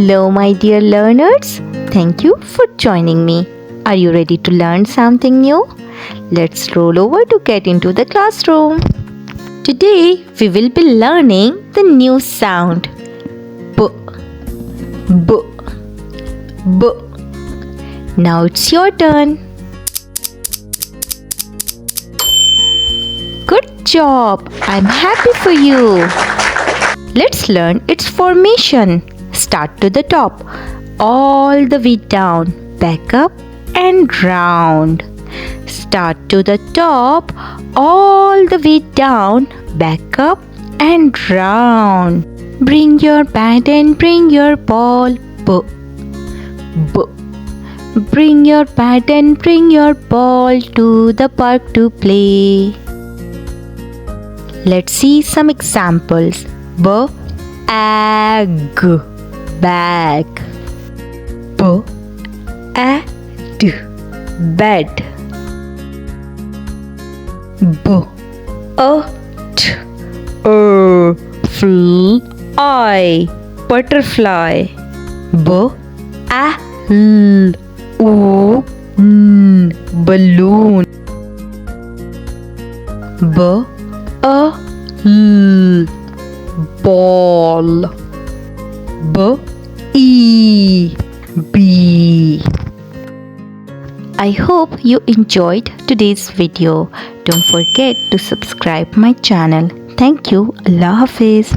Hello, my dear learners. Thank you for joining me. Are you ready to learn something new? Let's roll over to get into the classroom. Today, we will be learning the new sound. B, b, b. Now it's your turn. Good job. I'm happy for you. Let's learn its formation. Start to the top, all the way down, back up and round. Start to the top, all the way down, back up and round. Bring your bat and bring your ball. B, b. Bring your bat and bring your ball to the park to play. Let's see some examples. Bag, bag. Bed. Fly, butterfly. Balloon. Ball. Bee. I hope you enjoyed today's video. Don't forget to subscribe my channel. Thank you. Allah Hafiz.